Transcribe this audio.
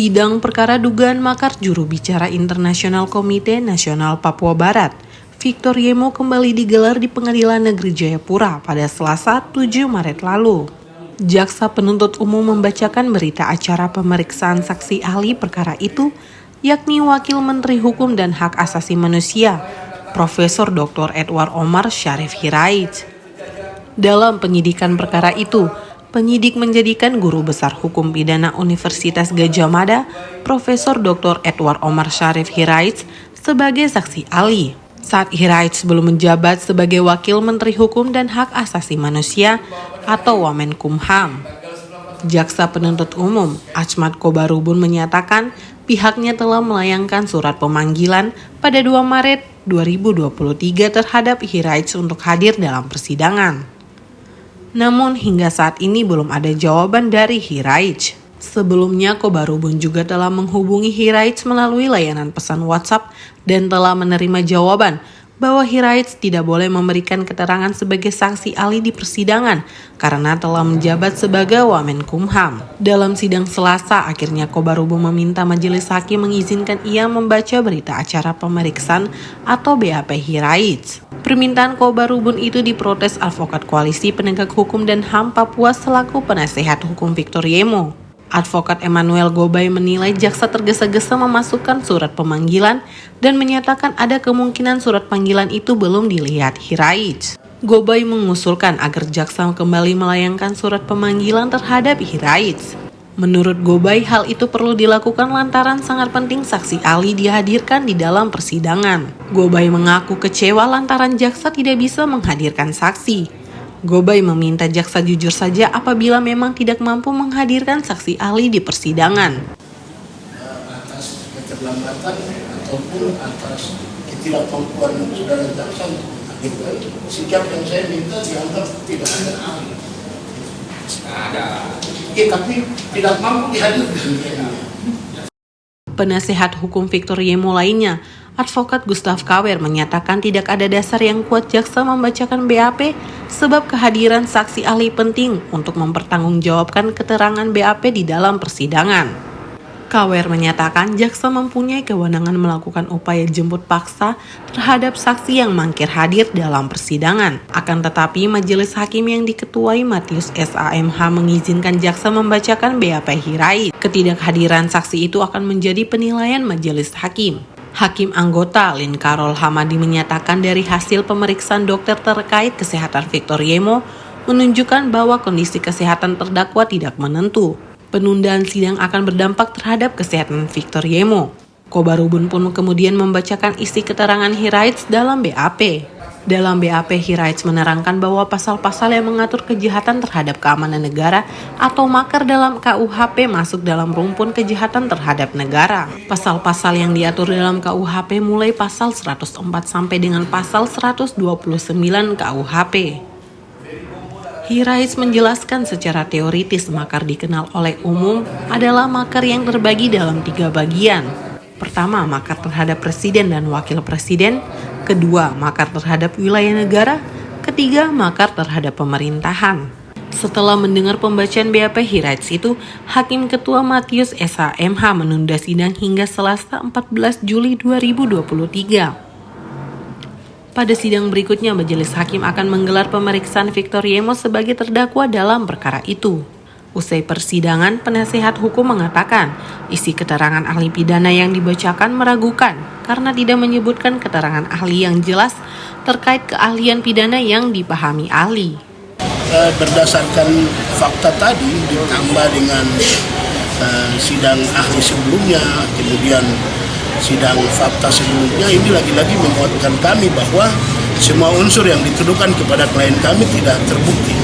Sidang perkara dugaan makar juru bicara Internasional Komite Nasional Papua Barat, Victor Yemo kembali digelar di Pengadilan Negeri Jayapura pada Selasa 7 Maret lalu. Jaksa penuntut umum membacakan berita acara pemeriksaan saksi ahli perkara itu, yakni Wakil Menteri Hukum dan Hak Asasi Manusia, Profesor Dr. Edward Omar Syarif Hirait. Dalam penyidikan perkara itu, penyidik menjadikan Guru Besar Hukum Pidana Universitas Gadjah Mada, Profesor Dr. Edward Omar Syarif Hirait sebagai saksi ahli. Saat Hirait belum menjabat sebagai Wakil Menteri Hukum dan Hak Asasi Manusia atau Wamenkumham. Jaksa penuntut umum Achmad Kobarubun menyatakan pihaknya telah melayangkan surat pemanggilan pada 2 Maret 2023 terhadap Hirait untuk hadir dalam persidangan. Namun hingga saat ini belum ada jawaban dari Hirait. Sebelumnya Kobarubun juga telah menghubungi Hirait melalui layanan pesan WhatsApp dan telah menerima jawaban bahwa Hirait tidak boleh memberikan keterangan sebagai saksi ahli di persidangan karena telah menjabat sebagai Wamenkumham. Dalam sidang Selasa, akhirnya Kobarubun meminta majelis hakim mengizinkan ia membaca berita acara pemeriksaan atau BAP Hirait. Permintaan Kobarubun itu diprotes Advokat Koalisi Penegak Hukum dan HAM Papua selaku penasehat hukum Victor Yemo. Advokat Emmanuel Gobay menilai jaksa tergesa-gesa memasukkan surat pemanggilan dan menyatakan ada kemungkinan surat panggilan itu belum dilihat Hirait. Gobay mengusulkan agar jaksa kembali melayangkan surat pemanggilan terhadap Hirait. Menurut Gobay, hal itu perlu dilakukan lantaran sangat penting saksi ahli dihadirkan di dalam persidangan. Gobay mengaku kecewa lantaran jaksa tidak bisa menghadirkan saksi. Gobay meminta jaksa jujur saja apabila memang tidak mampu menghadirkan saksi ahli di persidangan. Atas keterlambatan ataupun atas ketidakmampuan saudara jaksa untuk menghadirkan sikap yang saya minta dianggap tidak ada ahli. Ada. Ya, tapi tidak mampu dihadirkan. Penasehat hukum Victor Yemo lainnya, Advokat Gustav Kawer menyatakan tidak ada dasar yang kuat jaksa membacakan BAP sebab kehadiran saksi ahli penting untuk mempertanggungjawabkan keterangan BAP di dalam persidangan. Kawer menyatakan jaksa mempunyai kewenangan melakukan upaya jemput paksa terhadap saksi yang mangkir hadir dalam persidangan. Akan tetapi majelis hakim yang diketuai Matius SAMH mengizinkan jaksa membacakan BAP Hirait. Ketidakhadiran saksi itu akan menjadi penilaian majelis hakim. Hakim anggota Lin Karol Hamadi menyatakan dari hasil pemeriksaan dokter terkait kesehatan Victor Yemo menunjukkan bahwa kondisi kesehatan terdakwa tidak menentu. Penundaan sidang akan berdampak terhadap kesehatan Victor Yemo. Kobarubun pun kemudian membacakan isi keterangan Hirait dalam BAP. Dalam BAP, Hirait menerangkan bahwa pasal-pasal yang mengatur kejahatan terhadap keamanan negara atau makar dalam KUHP masuk dalam rumpun kejahatan terhadap negara. Pasal-pasal yang diatur dalam KUHP mulai pasal 104 sampai dengan pasal 129 KUHP. Hirait menjelaskan secara teoritis makar dikenal oleh umum adalah makar yang terbagi dalam 3 bagian. Pertama, makar terhadap presiden dan wakil presiden. Kedua, makar terhadap wilayah negara. Ketiga, makar terhadap pemerintahan. Setelah mendengar pembacaan BAP Hirait itu, Hakim Ketua Matius SAMH menunda sidang hingga Selasa 14 Juli 2023. Pada sidang berikutnya, majelis hakim akan menggelar pemeriksaan Victor Yemo sebagai terdakwa dalam perkara itu. Usai persidangan, penasehat hukum mengatakan isi keterangan ahli pidana yang dibacakan meragukan karena tidak menyebutkan keterangan ahli yang jelas terkait keahlian pidana yang dipahami ahli. Berdasarkan fakta tadi ditambah dengan sidang ahli sebelumnya, kemudian sidang fakta sebelumnya, ini lagi-lagi menguatkan kami bahwa semua unsur yang dituduhkan kepada klien kami tidak terbukti.